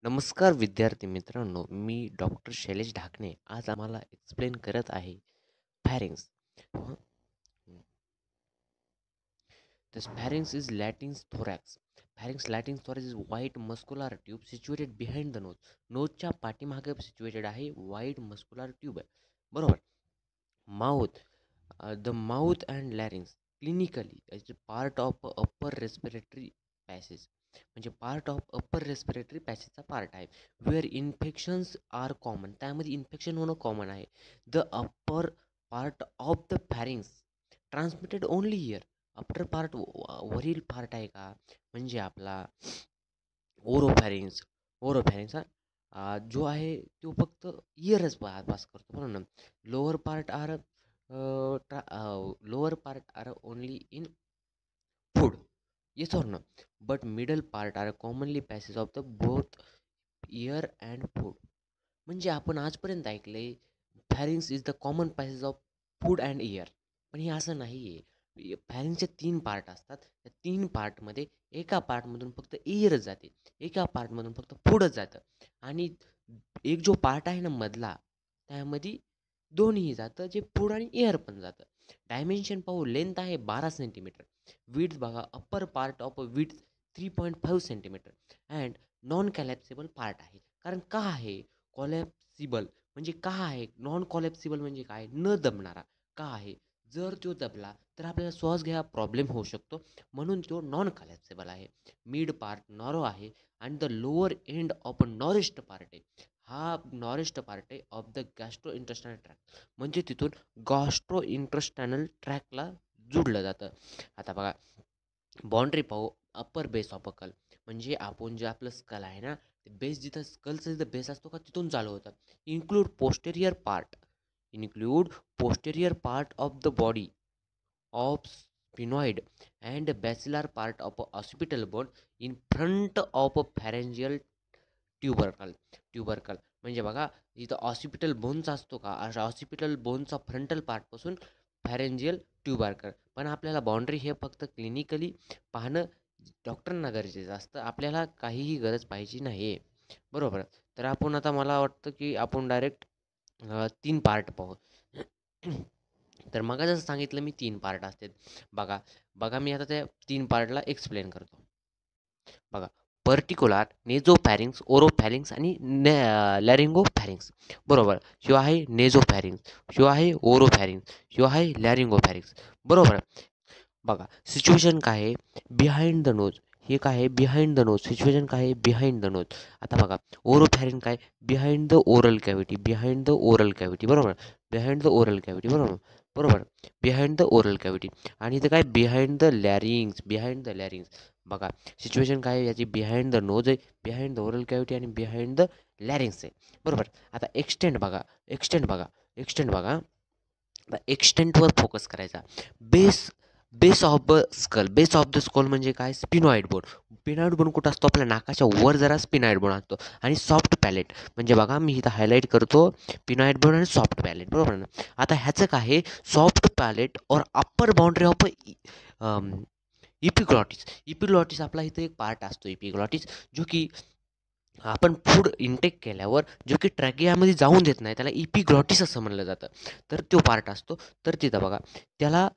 नमस्कार विद्यार्थी मित्रांनो, मी डॉक्टर शैलेश ढाकणे आज आम्हाला एक्सप्लेन करत आहे pharynx. हं, This pharynx is Latin's thorax. Pharynx Latin thorax is white muscular tube situated behind the nose. नोजच्या पाठीमागे situated आहे white muscular tube आहे. बरोबर. Mouth, the mouth and larynx clinically is a part of upper respiratory passage. म्हणजे part of upper respiratory पॅसेजचा part आहे. Where infections are common, त्यामध्ये infection होणं common आहे. The upper part of the pharynx transmitted only ear. Upper part वरील part आहे का, म्हणजे आपला ओरोफॅरिंग्स. ओरोफॅरिंग्स जो आहे तो फक्त इयरच पास करतो, बरोबर ना. Lower part are lower part are only in food, yes or no. But middle part are commonly passage of the both air and food. म्हणजे आपण आजपर्यंत ऐकले pharynx is the common passage of food and air, पण हे असं नाही आहे. फॅरिंगचे 3 part असतात. त्या 3 पार्टमध्ये एका पार्टमधून फक्त इयरच जाते, एका पार्टमधून फक्त फूडच जातं, आणि एक जो पार्ट आहे ना मधला, त्यामध्ये दोन्ही जातं, जे फूड आणि एअर पण जातं. डायमेन्शन पाहू, लेंथ आहे 12 सेंटीमीटर. विड्थ बघा, upper part of width 3.5 centimetre and non collapsible part आहे. कारण का आहे कॉलॅप्सिबल, म्हणजे का आहे नॉन कॉलॅप्सिबल, म्हणजे काय, न दबणारा का आहे. जर तो दबला तर आपल्याला श्वास घ्या प्रॉब्लेम होऊ शकतो, म्हणून तो नॉन कॉलॅप्सिबल आहे. मिड पार्ट नॉरो आहे आणि the lower end of a narrowest part आहे. हा नॉरिस्ट पार्ट आहे of the gastrointestinal tract, म्हणजे तिथून गॅस्ट्रो इंटेस्टायनल ट्रॅकला जुडलं जातं. आता बघा बाउंड्री पाहू, अप्पर बेस ऑफ अ कल, म्हणजे आपण जे आपलं स्कल आहे ना, ते बेस जिथं स्कलचं जिथं बेस असतो का, तिथून चालू होतं. Include posterior part, include posterior part of the body of sphenoid and basilar part of occipital bone in front of pharyngeal tubercle. Tubercle म्हणजे बघा, इथं ऑसिपिटल बोनचा असतो का, ऑसिपिटल बोनचा फ्रंटल पार्टपासून फॅरेंजियल ट्युबरकल. पण आपल्याला बाउंड्री हे फक्त क्लिनिकली पाहणं डॉक्टरांना गरजेचं असतं, आपल्याला काहीही गरज पाहिजे नाही, बरोबर. तर आपण आता मला वाटतं की आपण डायरेक्ट 3 पार्ट पाहू. तर मग जसं सांगितलं मी 3 पार्ट असतात. बघा बघा मी आता त्या 3 पार्टला एक्सप्लेन करतो. बघा, पर्टिक्युलर नेझोफॅरिंग्स, ओरोफॅरिंग्स आणि लॅरिंगोफॅरिंग्स, बरोबर. शिव आहे नेझोफॅरिंग्स, शिव आहे ओरोफॅरिंग्स, शिव आहे लॅरिंगोफॅरिंग्स, बरोबर. बघा सिच्युएशन काय आहे, बिहाइंड द नोज. हे काय आहे, बिहाइंड द नोज. सिच्युएशन काय आहे, बिहाइंड द नोज. आता बघा ओरोफॅरिंग काय, behind the oral cavity, behind the oral cavity, बरोबर. बिहाइंड द ओरल कॅव्हिटी, बरोबर, बरोबर. Behind the oral cavity. आणि इथं काय, behind the larynx, behind the larynx. बघा सिच्युएशन काय आहे याची, बिहाइंड द नोज आहे, बिहाइंड द ओरल कॅव्हिटी आणि बिहाइंड द लॅरिंग्स आहे, बरोबर. आता एक्सटेंड बघा, एक्सटेंड बघा, एक्सटेंड बघा. एक्सटेंटवर फोकस करायचा. Base base of the skull, base of the skull म्हणजे काय, स्पिनॉइड बोन. स्पिनॉइड बोन कुठं असतो, आपल्या नाकाच्या वर जरा स्पिनॉइड बोन असतो. आणि सॉफ्ट पॅलेट, म्हणजे बघा मी इथं हायलाईट करतो पिनॉइड बोन आणि सॉफ्ट पॅलेट, बरोबर ना. आता ह्याचं काय आहे, सॉफ्ट पॅलेट और अप्पर बाउंड्री ऑफ इपिग्लॉटिस. इपिग्लॉटिस आपला इथं एक पार्ट असतो इपिग्लॉटिस, जो की आपण फूड इंटेक केल्यावर जो की ट्रॅकियामध्ये जाऊन देत नाही, त्याला इपिग्लॉटिस असं म्हणलं जातं. तर तो पार्ट असतो. तर तिथं बघा त्याला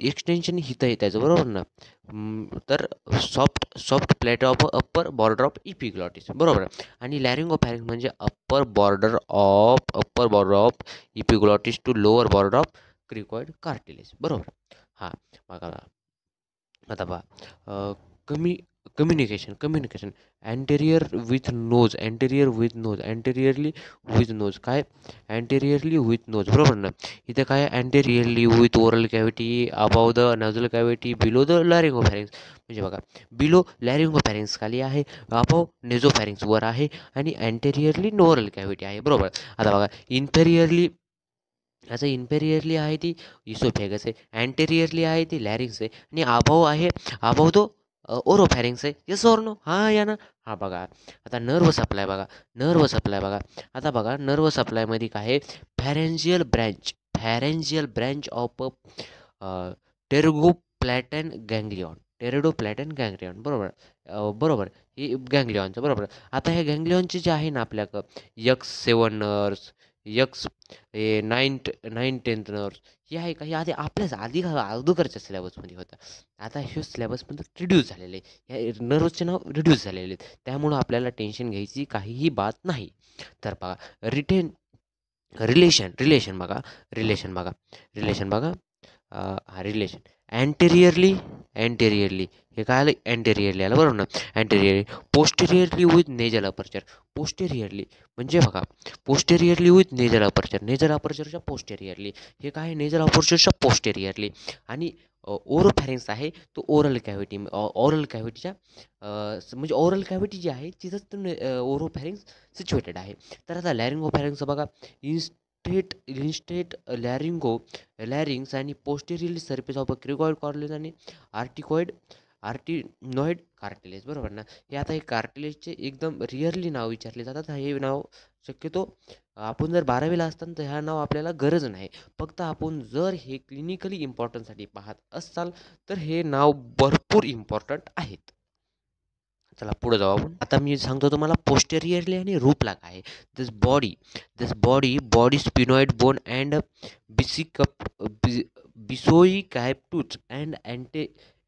एक्सटेन्शन हिथं आहे त्याचं, बरोबर ना. तर soft soft palate of upper border of epiglottis, बरोबर. आणि लॅरिंगोफॅरिंग म्हणजे upper border of epiglottis to lower border of cricoid cartilage, बरोबर. हां, बघा आता पहा कमी communication, communication anterior with nose, anterior with nose, anteriorly with nose, काय अँटेरियरली विथ नोज, बरोबर ना. इथं काय, anteriorly with oral cavity, above the nasal cavity, below the laryngopharynx. म्हणजे बघा बिलो लॅरिंगोफॅरिंग्स खाली आहे, अबाव नेझोफॅरिंग्स वर आहे, आणि अँटेरियरली नोरल कॅव्हिटी आहे, बरोबर. आता बघा इन्फेरियरली, याचं इन्फेरियरली आहे ती इसोफेगस आहे, अँटेरियरली आहे ती लॅरिंग्स आहे, आणि अबाव आहे, अबाव तो ओरोफॅरिंग्स आहे, येस ऑर नो, हां या ना. हां बघा आता नर्व सप्लाय बघा, नर्व सप्लाय बघा. आता बघा नर्व सप्लायमध्ये काय आहे, फॅरेंजियल ब्रँच, फॅरेंजियल ब्रँच ऑफ टेरगोप्लॅटन गँग्लिऑन, टेरिडोप्लॅटन गँग्लियॉन. बरोबर. बरोबर. हे गँग्लियॉनचं बरोबर. आता ह्या गँग्लियॉनचे जे आहे ना आपल्याकडं यक्स 7 नर्व्स, यक्स हे 9-10th नर्व्स हे आहे का, हे आधी आपल्याच अगोदरच्या सिलेबसमध्ये होतं. आता हे सिलेबसमध्ये रिड्यूस झालेले आहे. ह्या नर्व्सचे नाव रिड्यूस झालेले आहेत. त्यामुळं आपल्याला टेन्शन घ्यायची काहीही बात नाही. तर पहा रिटेन रिलेशन बघा, रिलेशन बघा, रिलेशन बघा. हा रिलेशन अँटेरियरली हे काय आलं, अँटेरियरली आलं बरोबर ना. Anteriorly posteriorly with nasal aperture. Posteriorly म्हणजे बघा, posteriorly with nasal aperture, nasal अपर्चरच्या पोस्टेरियरली. हे काय आहे, नेजल अपर्चरच्या पोस्टेरियरली. आणि ओरोफॅरिंग्स आहे तो ओरल कॅव्हिटीच्या म्हणजे ओरल कॅव्हिटी जी आहे तिथंच तो ओरोफॅरिंग्स सिच्युएटेड आहे. तर आता लॅरिंगोफॅरिंग्स बघा, इन्स्टेट लॅरिंग्स आणि posteriorly surface of a cricoid cartilage आणि आर्टिनॉइड कार्टिलेज. बरोबर ना. हे आता हे कार्टिलेजचे एकदम रिअरली नाव विचारले जातात. हे नाव शक्यतो आपण जर 12वीला असताना तर ह्या नाव आपल्याला गरज नाही. फक्त आपण जर हे क्लिनिकली इम्पॉर्टंटसाठी पाहत असाल तर हे नाव भरपूर इम्पॉर्टंट आहेत. चला पुढे जाऊ आपण. आता मी सांगतो तुम्हाला पोस्टेरियरली आणि रूपला काय आहे. This body sphenoid bone and बिसिकप बिसोई कॅप्टूच and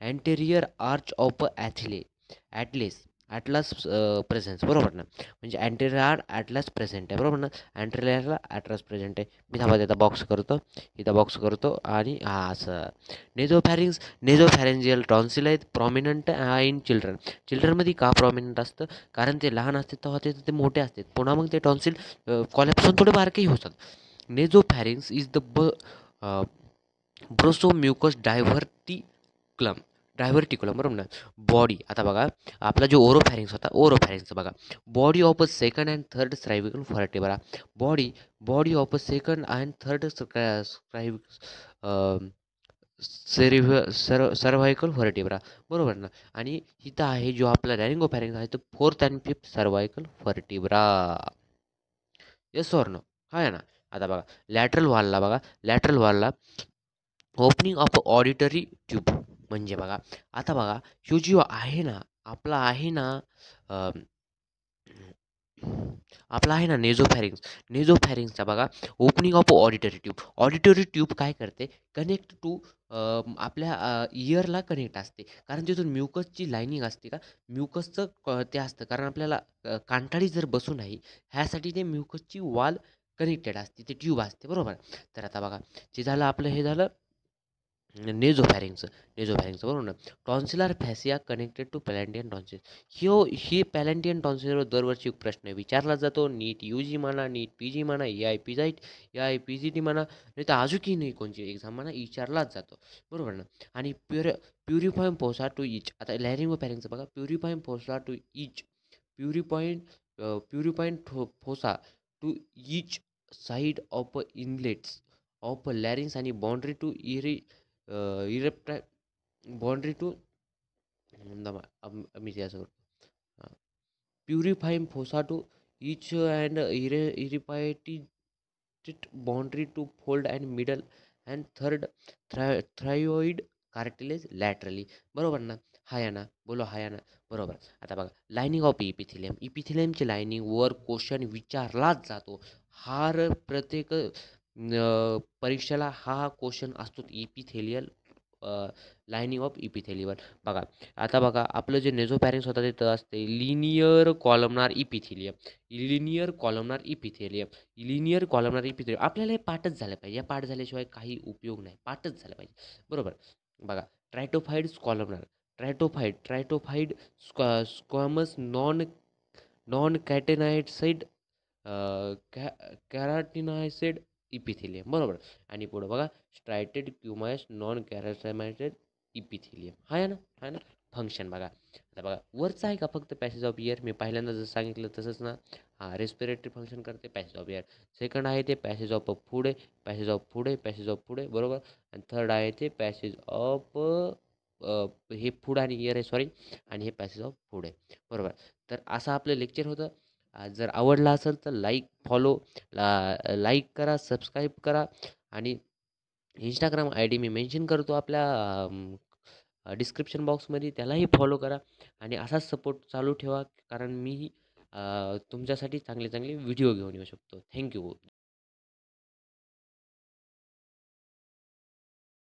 anterior arch of atlas presence. बरोबर ना. म्हणजे अँटेरियर ॲटलास प्रेझेंट आहे. बरोबर ना. अँटेरियरला ॲटलास प्रेझेंट आहे. मी थांबा इथं बॉक्स करतो आणि हा असं नेझोफॅरेंजियल टॉन्सिल आहेत प्रॉमिनंट इन चिल्ड्रनमध्ये का प्रॉमिनंट असतं, कारण ते लहान असतात तेव्हा ते मोठे असतात, पुन्हा मग ते टॉन्सिल कॉलॅप्स होऊन थोडे बारकेही होतात. नेझोफॅरिंग्स इज द ब्रोसोम्युकस डायव्हर्टिक्युलम. बरोबर ना. बॉडी आता बघा, आपला जो ओरोफॅरिंग्स बघा, body of a second and third cervical vertebra. Body of a second and third cervical vertebra. बरोबर ना. आणि इथं आहे जो आपला लॅरिंगोफॅरिंग्स आहे तो 4th and 5th cervical vertebra. Yes or no. आहे ना. आता बघा लॅटरल वॉलला ओपनिंग ऑफ ऑडिटरी ट्यूब. म्हणजे बघा, आता बघा ह्यो जो आहे ना आपला आहे ना अं, आपला आहे ना नेझोफॅरिंग्सचा बघा ओपनिंग ऑफ ऑडिटरी ट्यूब काय करते, कनेक्ट टू आपल्या इयरला कनेक्ट असते. कारण तिथून म्युकसची लाईनिंग असते का, म्युकसचं ते असतं, कारण आपल्याला कांठाळी जर बसू नाही ह्यासाठी ते म्युकसची वॉल कनेक्टेड असते, ते ट्यूब असते. बरोबर. तर आता बघा ते झालं आपलं, हे झालं नेझोफॅरिंगचं बरोबर ना. Tonsillar fascia connected to palatine tonsil. ही पॅलेंटियन टॉन्सिलवर दरवर्षी एक प्रश्न विचारला जातो. नीट UG म्हणा, नीट PG म्हणा, AI PGT म्हणा, नाही तर अजूनही नाही कोणची एक्झाम म्हणा, विचारलाच जातो. बरोबर ना. आणि प्युरिफाईंग फोसा टू इच. आता लॅरिंगोफॅरिंगचं बघा, piriform fossa to each piriform piriform fossa to each side of inlets of larynx आणि बाउंड्री टू इरेप्टाय बाउंड्री टू मी ते असं करतो, piriform fossa to each and इरिपायटेड boundary to fold and middle and third thyroid cartilage laterally. बरोबर ना. हाय ना, बोलो हाय ना. बरोबर. आता बघा लायनिंग ऑफ इपिथिलियमची लायनिंग वर क्वेश्चन विचारलाच जातो. प्रत्येक परीक्षेला हा क्वेश्चन असतो, इपिथेलियल लायनिंग ऑफ इपिथेलियल. बघा आता बघा आपलं जे नेझोफॅरिंग्स होतं तिथं असते लिनियर कॉलमनार इपिथेलियम. आपल्याला हे पाठच झालं पाहिजे. या पाठ झाल्याशिवाय काही उपयोग नाही. पाठच झालं पाहिजे. बरोबर. बघा ट्रायटोफाईड स्क्वॅमस नॉन कॅटेनाइड्साइड कॅराटिनायसेड इपिथिलियम. बरोबर. आणि पुढं बघा स्ट्रायटेड क्युमायस नॉन कॅराटिनायसेड इपिथिलियम. आहे ना. फंक्शन बघा. आता बघा वरचं आहे का फक्त पॅसेज ऑफ इयर, मी पहिल्यांदा जसं सांगितलं तसंच ना. हां, रेस्पिरेटरी फंक्शन करते पॅसेज ऑफ एअर. सेकंड आहे ते पॅसेज ऑफ पॅसेज ऑफ पुढे. बरोबर. आणि थर्ड आहे ते पॅसेज ऑफ हे फूड आणि इयर आहे, सॉरी, आणि हे पॅसेज ऑफ फूड आहे. बरोबर. तर असं आपलं लेक्चर होतं. जर आवडला असेल तर लाईक करा, सबस्क्राईब करा. आणि इंस्टाग्राम ID मी मेन्शन करतो आपल्या डिस्क्रिप्शन बॉक्समध्ये त्यालाही फॉलो करा आणि असाच सपोर्ट चालू ठेवा कारण मी तुमच्यासाठी चांगले चांगले व्हिडिओ घेऊन येऊ शकतो. थँक्यू.